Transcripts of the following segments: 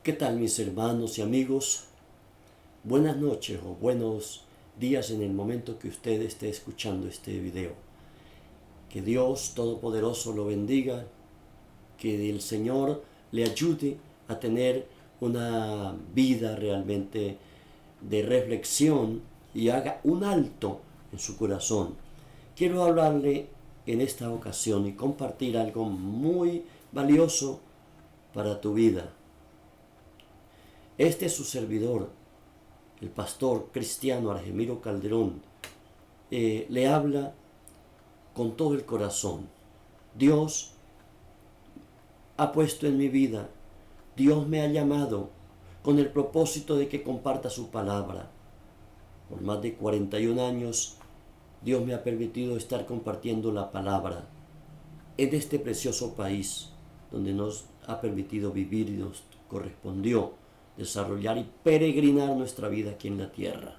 ¿Qué tal, mis hermanos y amigos? Buenas noches o buenos días en el momento que usted esté escuchando este video. Que Dios Todopoderoso lo bendiga, que el Señor le ayude a tener una vida realmente de reflexión y haga un alto en su corazón. Quiero hablarle en esta ocasión y compartir algo muy valioso para tu vida. Este es su servidor, el pastor cristiano Argemiro Calderón, le habla con todo el corazón. Dios ha puesto en mi vida, Dios me ha llamado con el propósito de que comparta su palabra. Por más de 41 años, Dios me ha permitido estar compartiendo la palabra en este precioso país donde nos ha permitido vivir y nos correspondió desarrollar y peregrinar nuestra vida aquí en la tierra.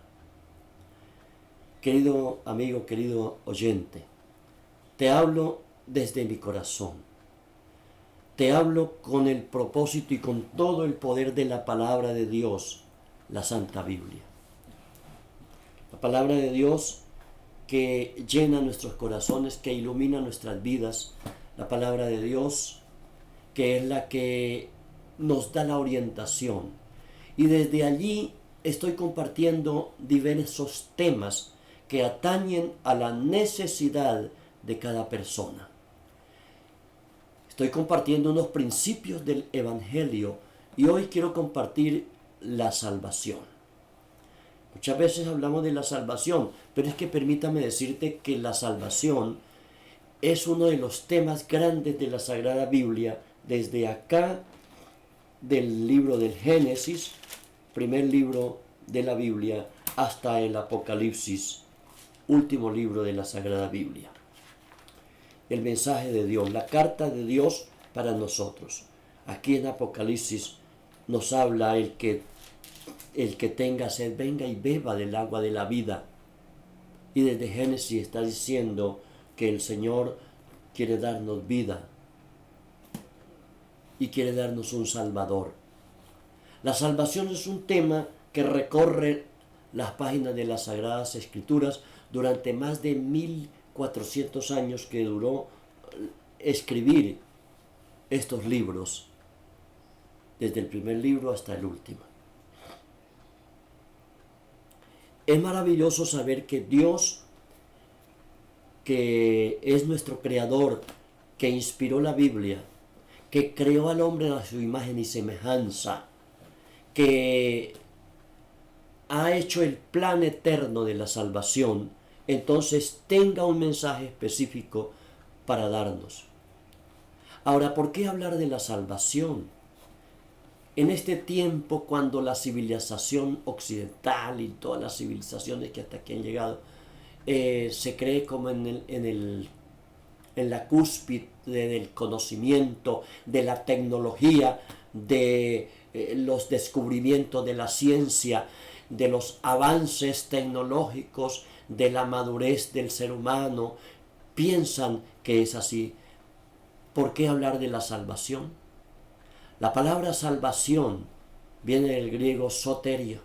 Querido amigo, querido oyente, te hablo desde mi corazón. Te hablo con el propósito y con todo el poder de la palabra de Dios, la Santa Biblia. La palabra de Dios que llena nuestros corazones, que ilumina nuestras vidas. La palabra de Dios que es la que nos da la orientación. Y desde allí estoy compartiendo diversos temas que atañen a la necesidad de cada persona. Estoy compartiendo unos principios del Evangelio y hoy quiero compartir la salvación. Muchas veces hablamos de la salvación, pero es que permítame decirte que la salvación es uno de los temas grandes de la Sagrada Biblia, desde acá del libro del Génesis, primer libro de la Biblia, hasta el Apocalipsis, último libro de la Sagrada Biblia. El mensaje de Dios, la carta de Dios para nosotros. Aquí en Apocalipsis nos habla el que tenga sed, venga y beba del agua de la vida. Y desde Génesis está diciendo que el Señor quiere darnos vida y quiere darnos un Salvador. La salvación es un tema que recorre las páginas de las Sagradas Escrituras durante más de 1400 años que duró escribir estos libros, desde el primer libro hasta el último. Es maravilloso saber que Dios, que es nuestro creador, que inspiró la Biblia, que creó al hombre a su imagen y semejanza, que ha hecho el plan eterno de la salvación, entonces tenga un mensaje específico para darnos. Ahora, ¿por qué hablar de la salvación? En este tiempo, cuando la civilización occidental y todas las civilizaciones que hasta aquí han llegado, se cree como en la cúspide del conocimiento, de la tecnología, de los descubrimientos de la ciencia, de los avances tecnológicos, de la madurez del ser humano, piensan que es así. ¿Por qué hablar de la salvación? La palabra salvación viene del griego soterio.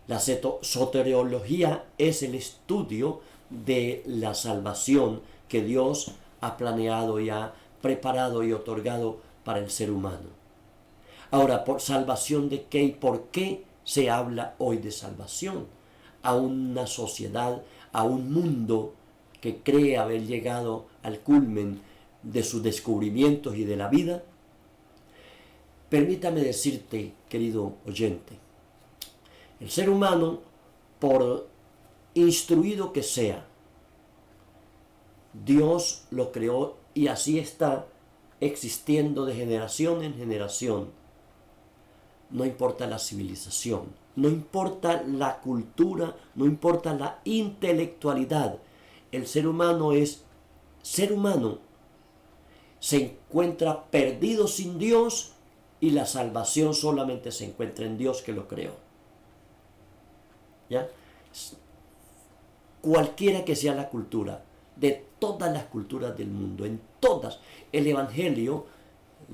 La soteriología es el estudio de la salvación que Dios ha planeado y ha preparado y otorgado para el ser humano. Ahora, ¿por salvación de qué y por qué se habla hoy de salvación? A una sociedad, a un mundo que cree haber llegado al culmen de sus descubrimientos y de la vida. Permítame decirte, querido oyente, el ser humano, por instruido que sea, Dios lo creó y así está existiendo de generación en generación. No importa la civilización, no importa la cultura, no importa la intelectualidad. El ser humano es ser humano. Se encuentra perdido sin Dios y la salvación solamente se encuentra en Dios que lo creó. ¿Ya? Cualquiera que sea la cultura, de todas las culturas del mundo, en todas, el Evangelio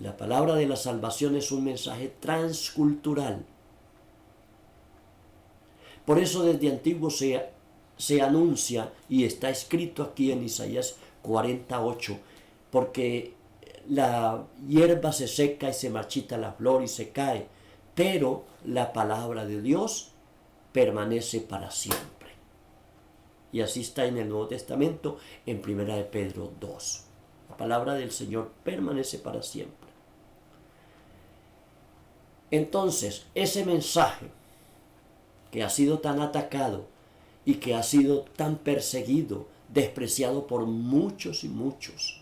La palabra de la salvación es un mensaje transcultural. Por eso desde antiguo se anuncia, y está escrito aquí en Isaías 48, porque la hierba se seca y se marchita la flor y se cae, pero la palabra de Dios permanece para siempre. Y así está en el Nuevo Testamento, en 1 de Pedro 2. La palabra del Señor permanece para siempre. Entonces, ese mensaje que ha sido tan atacado y que ha sido tan perseguido, despreciado por muchos y muchos,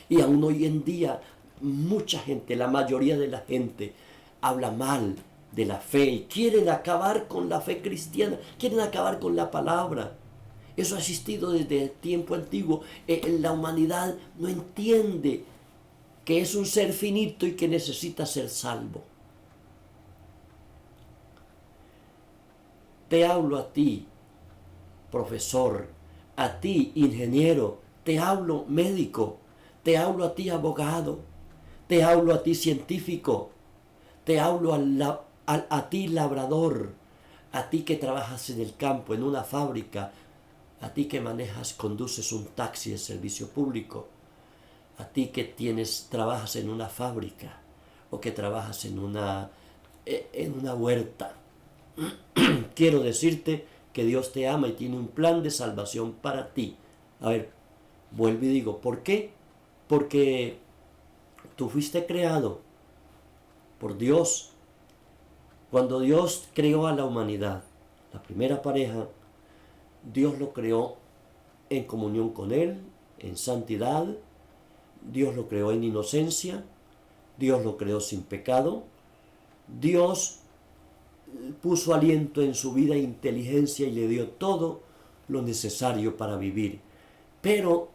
y aún hoy en día mucha gente, la mayoría de la gente, habla mal de la fe y quieren acabar con la fe cristiana, quieren acabar con la palabra. Eso ha existido desde el tiempo antiguo. La humanidad no entiende que es un ser finito y que necesita ser salvo. Te hablo a ti, profesor, a ti, ingeniero, te hablo médico, te hablo a ti, abogado, te hablo a ti, científico, te hablo a ti, labrador, a ti que trabajas en el campo, en una fábrica, a ti que conduces un taxi de servicio público, a ti que trabajas en una fábrica o que trabajas en una huerta. Quiero decirte que Dios te ama y tiene un plan de salvación para ti. A ver, vuelvo y digo, ¿por qué? Porque tú fuiste creado por Dios. Cuando Dios creó a la humanidad, la primera pareja, Dios lo creó en comunión con Él, en santidad. Dios lo creó en inocencia. Dios lo creó sin pecado. Dios puso aliento en su vida e inteligencia y le dio todo lo necesario para vivir. Pero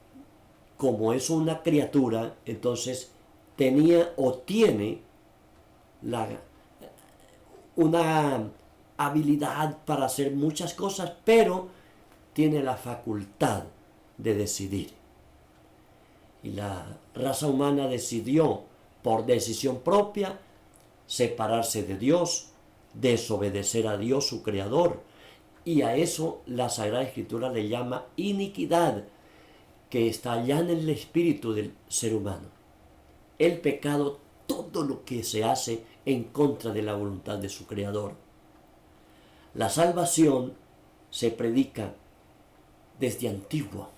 como es una criatura, entonces tenía o tiene una habilidad para hacer muchas cosas, pero tiene la facultad de decidir. Y la raza humana decidió por decisión propia separarse de Dios, desobedecer a Dios, su creador. Y a eso la Sagrada Escritura le llama iniquidad, que está allá en el espíritu del ser humano. El pecado, todo lo que se hace en contra de la voluntad de su creador. La salvación se predica desde antiguo.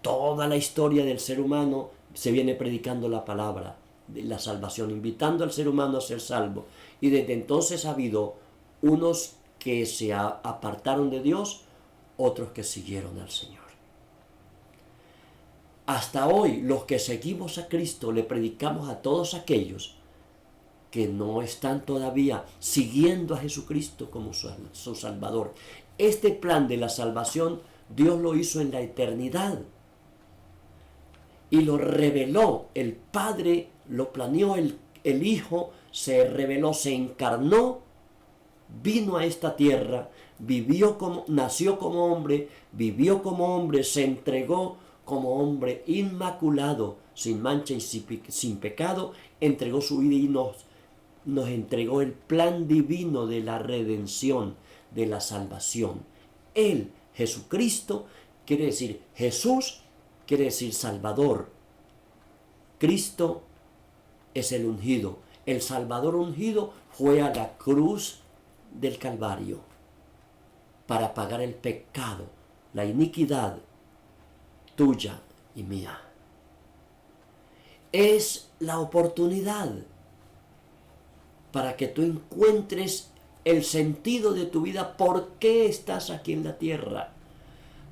Toda la historia del ser humano se viene predicando la palabra de la salvación, invitando al ser humano a ser salvo. Y desde entonces ha habido unos que se apartaron de Dios, otros que siguieron al Señor. Hasta hoy, los que seguimos a Cristo le predicamos a todos aquellos que no están todavía siguiendo a Jesucristo como su Salvador. Este plan de la salvación Dios lo hizo en la eternidad y lo reveló. El Padre lo planeó, el Hijo se reveló, se encarnó, vino a esta tierra, nació como hombre, vivió como hombre, se entregó como hombre inmaculado, sin mancha y sin pecado, entregó su vida y nos entregó el plan divino de la redención, de la salvación. Él, Jesucristo, quiere decir Jesús, quiere decir Salvador. Cristo es el ungido. El Salvador ungido fue a la cruz del Calvario para pagar el pecado, la iniquidad tuya y mía. Es la oportunidad para que tú encuentres el sentido de tu vida. ¿Por qué estás aquí en la tierra?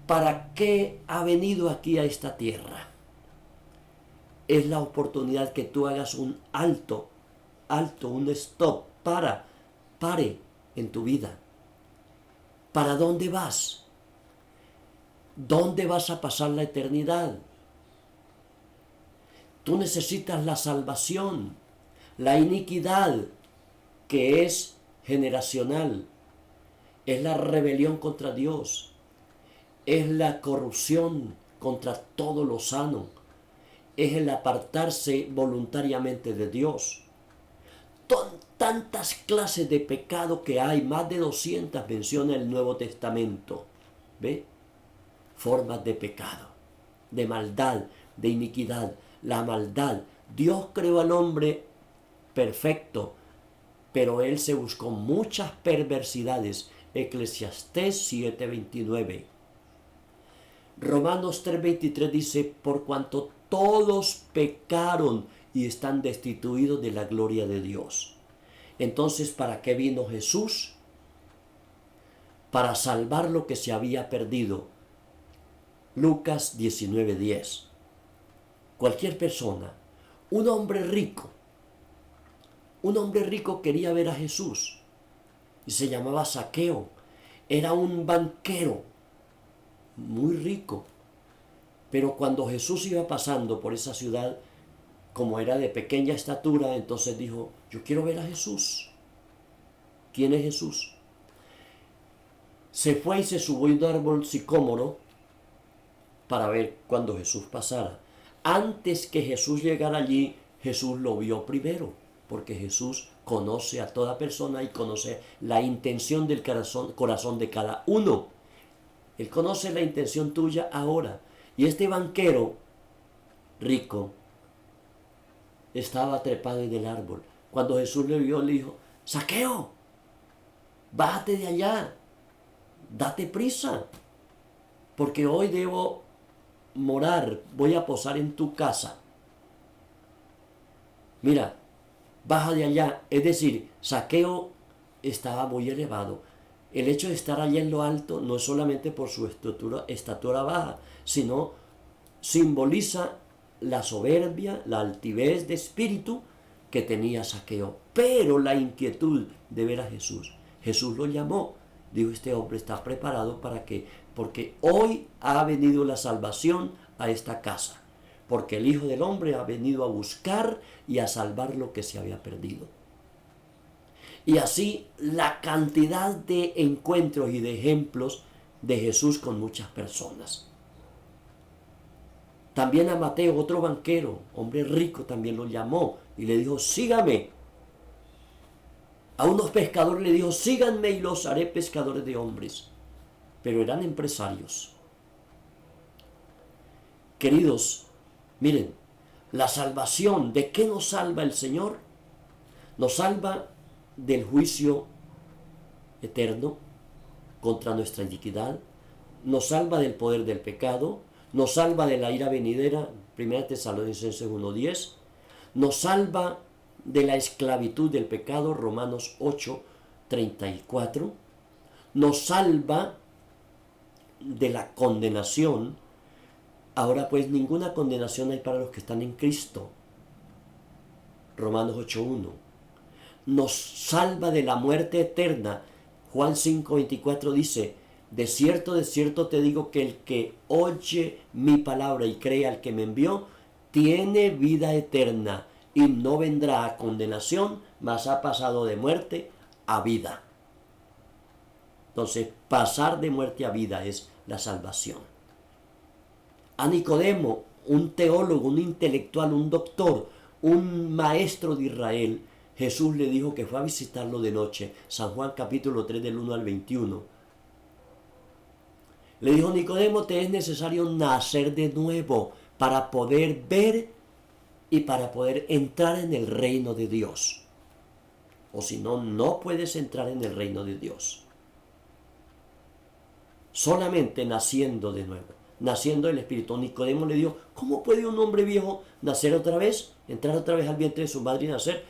¿Para qué ha venido aquí a esta tierra? Es la oportunidad que tú hagas un alto, un stop, pare en tu vida. ¿Para dónde vas? ¿Dónde vas a pasar la eternidad? Tú necesitas la salvación, la iniquidad, que es generacional, es la rebelión contra Dios, es la corrupción contra todo lo sano, es el apartarse voluntariamente de Dios. Tantas clases de pecado que hay, más de 200 menciona el Nuevo Testamento. ¿Ve? Formas de pecado, de maldad, de iniquidad, la maldad. Dios creó al hombre perfecto, pero él se buscó muchas perversidades. Eclesiastés 7:29. Romanos 3:23 dice, por cuanto todos pecaron y están destituidos de la gloria de Dios. Entonces, ¿para qué vino Jesús? Para salvar lo que se había perdido. Lucas 19:10. Cualquier persona, un hombre rico quería ver a Jesús y se llamaba Zaqueo. Era un banquero muy rico, pero cuando Jesús iba pasando por esa ciudad, como era de pequeña estatura, entonces dijo, yo quiero ver a Jesús. ¿Quién es Jesús? Se fue y se subió a un árbol sicómoro para ver cuando Jesús pasara. Antes que Jesús llegara allí, Jesús lo vio primero, porque Jesús conoce a toda persona y conoce la intención del corazón de cada uno. Él conoce la intención tuya ahora. Y este banquero rico estaba trepado en el árbol. Cuando Jesús le vio, le dijo, Zaqueo, bájate de allá, date prisa, porque hoy debo morar, voy a posar en tu casa. Mira, baja de allá. Es decir, Zaqueo estaba muy elevado. El hecho de estar allá en lo alto no es solamente por su estatura baja, sino simboliza la soberbia, la altivez de espíritu que tenía Zaqueo. Pero la inquietud de ver a Jesús. Jesús lo llamó. Dijo, este hombre está preparado para que, porque hoy ha venido la salvación a esta casa. Porque el Hijo del Hombre ha venido a buscar y a salvar lo que se había perdido. Y así la cantidad de encuentros y de ejemplos de Jesús con muchas personas. También a Mateo, otro banquero, hombre rico, también lo llamó y le dijo, sígame. A unos pescadores le dijo, síganme y los haré pescadores de hombres. Pero eran empresarios. Queridos, miren, la salvación, ¿de qué nos salva el Señor? Nos salva del juicio eterno contra nuestra iniquidad, nos salva del poder del pecado, nos salva de la ira venidera, 1 Tesalonicenses 1:10, nos salva de la esclavitud del pecado, Romanos 8:34, nos salva de la condenación. Ahora pues ninguna condenación hay para los que están en Cristo, Romanos 8:1. Nos salva de la muerte eterna. Juan 5:24 dice, de cierto te digo que el que oye mi palabra y cree al que me envió, tiene vida eterna y no vendrá a condenación, mas ha pasado de muerte a vida. Entonces, pasar de muerte a vida es la salvación. A Nicodemo, un teólogo, un intelectual, un doctor, un maestro de Israel, Jesús le dijo que fue a visitarlo de noche. San Juan capítulo 3 del 1 al 21. Le dijo, Nicodemo, te es necesario nacer de nuevo para poder ver y para poder entrar en el reino de Dios. O si no, no puedes entrar en el reino de Dios. Solamente naciendo de nuevo, naciendo del Espíritu. Nicodemo le dijo, ¿cómo puede un hombre viejo nacer otra vez? Entrar otra vez al vientre de su madre y nacer.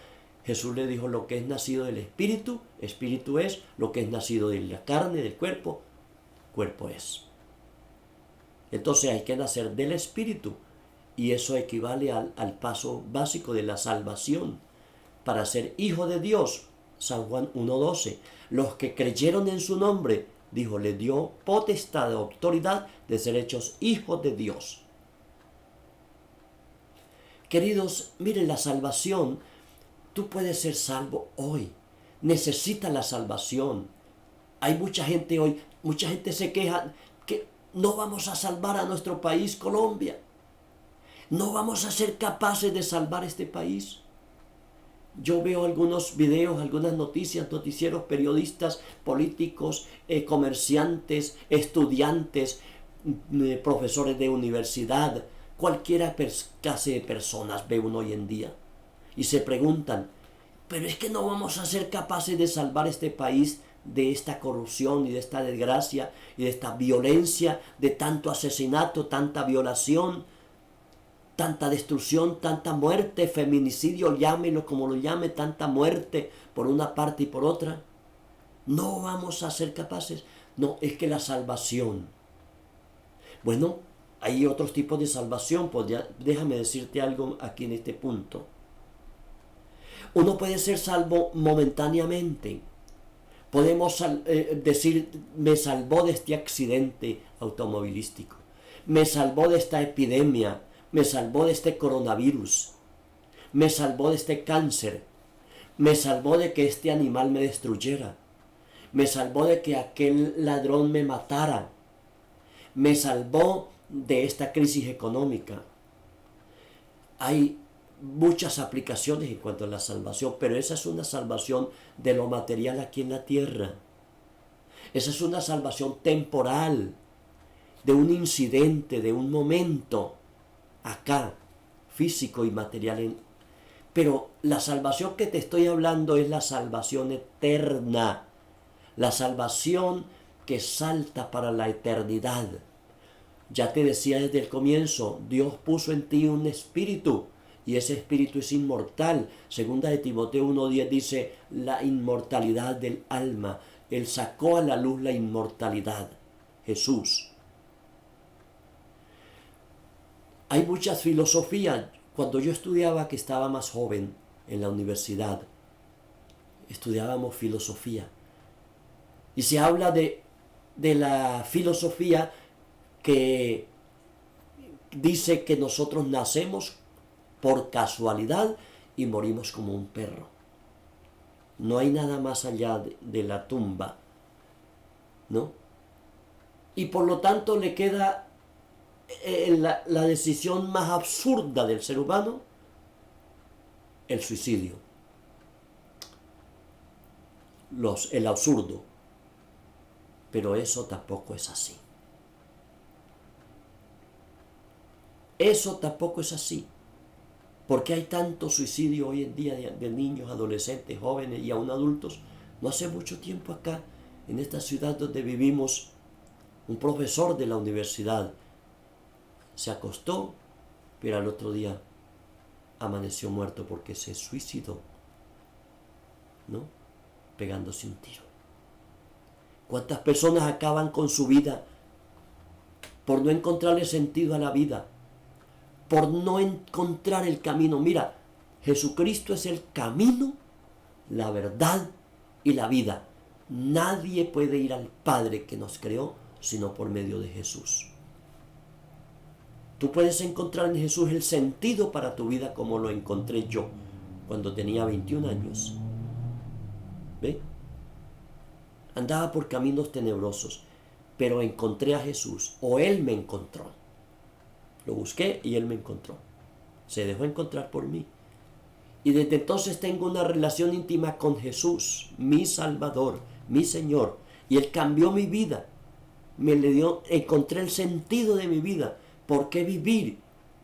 Jesús le dijo, lo que es nacido del Espíritu, Espíritu es, lo que es nacido de la carne, del cuerpo, cuerpo es. Entonces hay que nacer del Espíritu y eso equivale al paso básico de la salvación. Para ser hijo de Dios, San Juan 1:12, los que creyeron en su nombre, dijo, le dio potestad, autoridad de ser hechos hijos de Dios. Queridos, miren, la salvación, tú puedes ser salvo hoy. Necesitas la salvación. Hay mucha gente hoy, mucha gente se queja que no vamos a salvar a nuestro país, Colombia. ¿No vamos a ser capaces de salvar este país? Yo veo algunos videos, algunas noticias, noticieros, periodistas, políticos, comerciantes, estudiantes, profesores de universidad, cualquiera clase de personas ve uno hoy en día. Y se preguntan, pero es que no vamos a ser capaces de salvar este país de esta corrupción y de esta desgracia y de esta violencia, de tanto asesinato, tanta violación, tanta destrucción, tanta muerte, feminicidio, llámelo como lo llame, tanta muerte por una parte y por otra. No vamos a ser capaces. No, es que la salvación. Bueno, hay otros tipos de salvación. Pues ya, déjame decirte algo aquí en este punto. Uno puede ser salvo momentáneamente. Podemos decir, me salvó de este accidente automovilístico. Me salvó de esta epidemia. Me salvó de este coronavirus. Me salvó de este cáncer. Me salvó de que este animal me destruyera. Me salvó de que aquel ladrón me matara. Me salvó de esta crisis económica. Hay muchas aplicaciones en cuanto a la salvación, pero esa es una salvación de lo material aquí en la tierra. Esa es una salvación temporal, de un incidente, de un momento, acá, físico y material. Pero la salvación que te estoy hablando es la salvación eterna, la salvación que salta para la eternidad. Ya te decía desde el comienzo, Dios puso en ti un espíritu y ese espíritu es inmortal. Segunda de Timoteo 1:10 dice la inmortalidad del alma. Él sacó a la luz la inmortalidad, Jesús. Hay muchas filosofías. Cuando yo estudiaba, que estaba más joven en la universidad, estudiábamos filosofía. Y se habla de la filosofía que dice que nosotros nacemos por casualidad y morimos como un perro. No hay nada más allá de la tumba, ¿no? Y por lo tanto le queda la decisión más absurda del ser humano, el suicidio. El absurdo. Pero eso tampoco es así. Eso tampoco es así. ¿Por qué hay tanto suicidio hoy en día de niños, adolescentes, jóvenes y aún adultos? No hace mucho tiempo acá, en esta ciudad donde vivimos, un profesor de la universidad se acostó, pero al otro día amaneció muerto porque se suicidó, ¿no? Pegándose un tiro. ¿Cuántas personas acaban con su vida por no encontrarle sentido a la vida? Por no encontrar el camino. Mira, Jesucristo es el camino, la verdad y la vida. Nadie puede ir al Padre que nos creó sino por medio de Jesús. Tú puedes encontrar en Jesús el sentido para tu vida como lo encontré yo cuando tenía 21 años. ¿Ve? Andaba por caminos tenebrosos, pero encontré a Jesús, o Él me encontró. Lo busqué y Él me encontró. Se dejó encontrar por mí. Y desde entonces tengo una relación íntima con Jesús, mi Salvador, mi Señor. Y Él cambió mi vida. Encontré el sentido de mi vida. ¿Por qué vivir?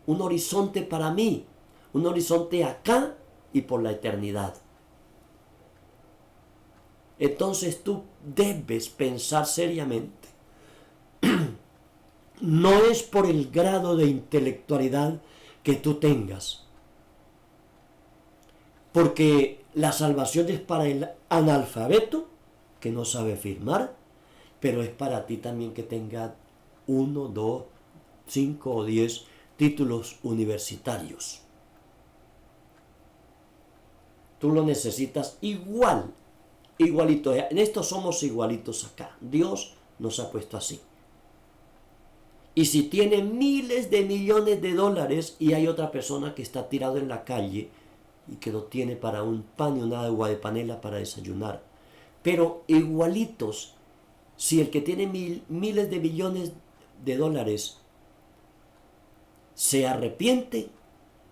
Un horizonte para mí. Un horizonte acá y por la eternidad. Entonces tú debes pensar seriamente. No es por el grado de intelectualidad que tú tengas, porque la salvación es para el analfabeto que no sabe firmar, pero es para ti también que tenga 1, 2, 5 o 10 títulos universitarios. Tú lo necesitas igualito. En esto somos igualitos acá. Dios nos ha puesto así. Y si tiene miles de millones de dólares y hay otra persona que está tirado en la calle y que no tiene para un pan y una agua de panela para desayunar, pero igualitos, si el que tiene miles de millones de dólares se arrepiente,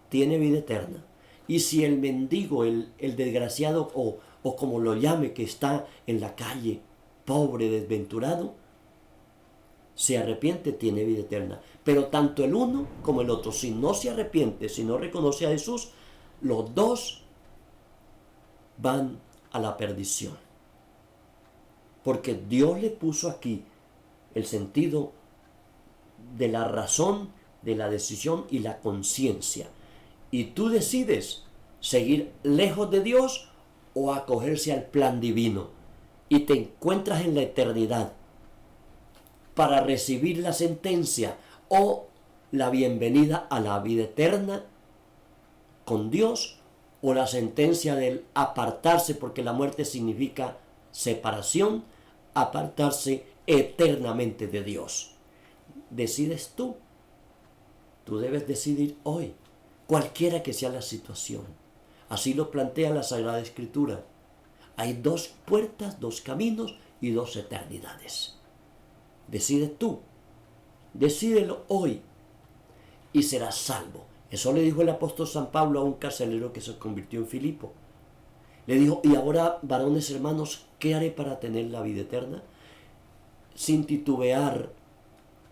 tiene vida eterna. Y si el mendigo, el desgraciado o como lo llame, que está en la calle, pobre, desventurado, se arrepiente, tiene vida eterna. Pero tanto el uno como el otro, si no se arrepiente, si no reconoce a Jesús, los dos van a la perdición. Porque Dios le puso aquí el sentido de la razón, de la decisión y la conciencia. Y tú decides seguir lejos de Dios o acogerse al plan divino. Y te encuentras en la eternidad para recibir la sentencia o la bienvenida a la vida eterna con Dios, o la sentencia del apartarse, porque la muerte significa separación, apartarse eternamente de Dios. Decides tú. Tú debes decidir hoy, cualquiera que sea la situación. Así lo plantea la Sagrada Escritura. Hay dos puertas, dos caminos y dos eternidades. Decides tú. Decídelo hoy y serás salvo. Eso le dijo el apóstol San Pablo a un carcelero que se convirtió en Filipo. Le dijo, y ahora, varones hermanos, ¿qué haré para tener la vida eterna? Sin titubear,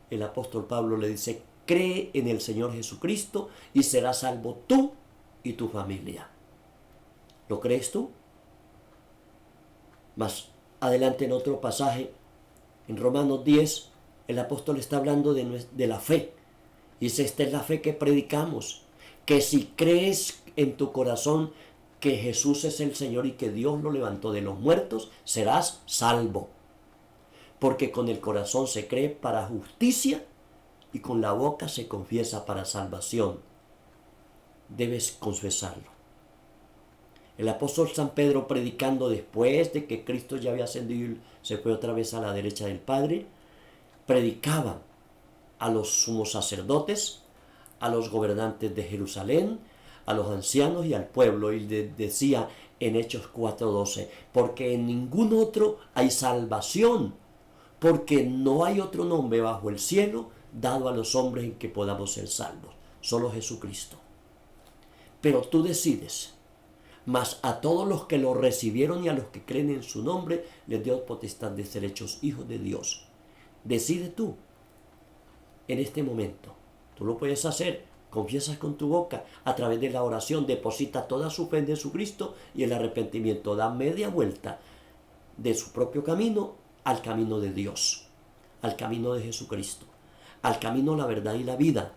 el apóstol Pablo le dice, cree en el Señor Jesucristo y serás salvo tú y tu familia. ¿Lo crees tú? Más adelante en otro pasaje, en Romanos 10, el apóstol está hablando de la fe. Dice, esta es la fe que predicamos, que si crees en tu corazón que Jesús es el Señor y que Dios lo levantó de los muertos, serás salvo. Porque con el corazón se cree para justicia y con la boca se confiesa para salvación. Debes confesarlo. El apóstol San Pedro, predicando después de que Cristo ya había ascendido y se fue otra vez a la derecha del Padre, predicaba a los sumos sacerdotes, a los gobernantes de Jerusalén, a los ancianos y al pueblo, y decía en Hechos 4:12, porque en ningún otro hay salvación, porque no hay otro nombre bajo el cielo dado a los hombres en que podamos ser salvos, solo Jesucristo. Pero tú decides, mas a todos los que lo recibieron y a los que creen en su nombre, les dio potestad de ser hechos hijos de Dios. Decide tú. En este momento, tú lo puedes hacer, confiesas con tu boca, a través de la oración, deposita toda su fe en Jesucristo y el arrepentimiento da media vuelta de su propio camino al camino de Dios, al camino de Jesucristo, al camino, la verdad y la vida.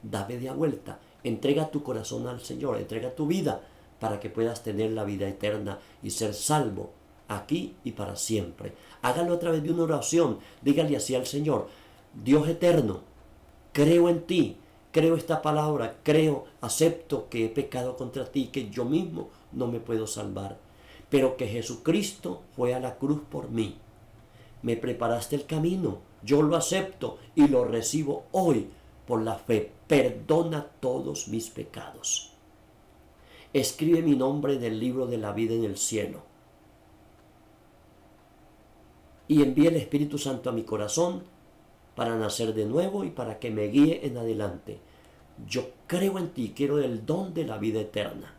Da media vuelta, entrega tu corazón al Señor, entrega tu vida para que puedas tener la vida eterna y ser salvo aquí y para siempre. Hágalo a través de una oración, dígale así al Señor: Dios eterno, creo en ti, creo esta palabra, creo, acepto que he pecado contra ti, que yo mismo no me puedo salvar, pero que Jesucristo fue a la cruz por mí. Me preparaste el camino, yo lo acepto y lo recibo hoy por la fe. Perdona todos mis pecados. Escribe mi nombre en el libro de la vida en el cielo. Y envía el Espíritu Santo a mi corazón para nacer de nuevo y para que me guíe en adelante. Yo creo en ti, quiero el don de la vida eterna.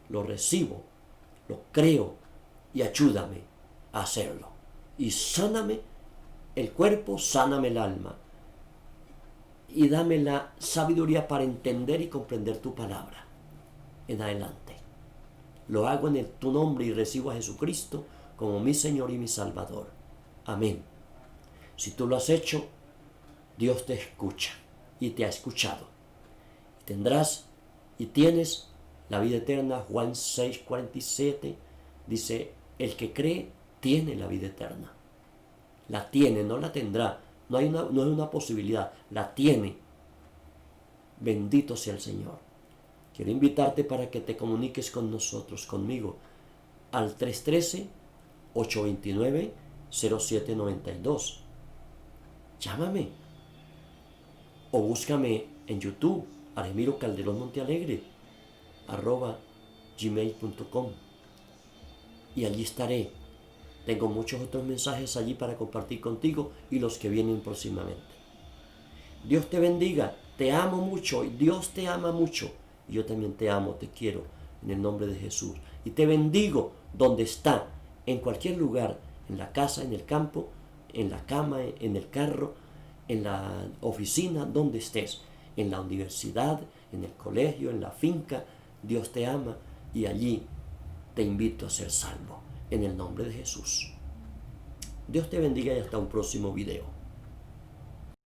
Lo recibo, lo creo y ayúdame a hacerlo. Y sáname el cuerpo, sáname el alma. Y dame la sabiduría para entender y comprender tu palabra en adelante. Lo hago en tu nombre y recibo a Jesucristo como mi Señor y mi Salvador. Amén. Si tú lo has hecho, Dios te escucha y te ha escuchado. Tendrás y tienes la vida eterna. Juan 6:47 dice, el que cree tiene la vida eterna. La tiene, no la tendrá. No es una posibilidad, la tiene. Bendito sea el Señor. Quiero invitarte para que te comuniques con nosotros, conmigo, al 313-829-0792. Llámame o búscame en YouTube, Aremiro Calderón Montealegre, @gmail.com, y allí estaré. Tengo muchos otros mensajes allí para compartir contigo y los que vienen próximamente. Dios te bendiga Te amo mucho y Dios te ama mucho. Y yo también te amo, te quiero, en el nombre de Jesús. Y te bendigo donde está, en cualquier lugar, en la casa, en el campo, en la cama, en el carro, en la oficina, donde estés, en la universidad, en el colegio, en la finca. Dios te ama y allí te invito a ser salvo, en el nombre de Jesús. Dios te bendiga y hasta un próximo video.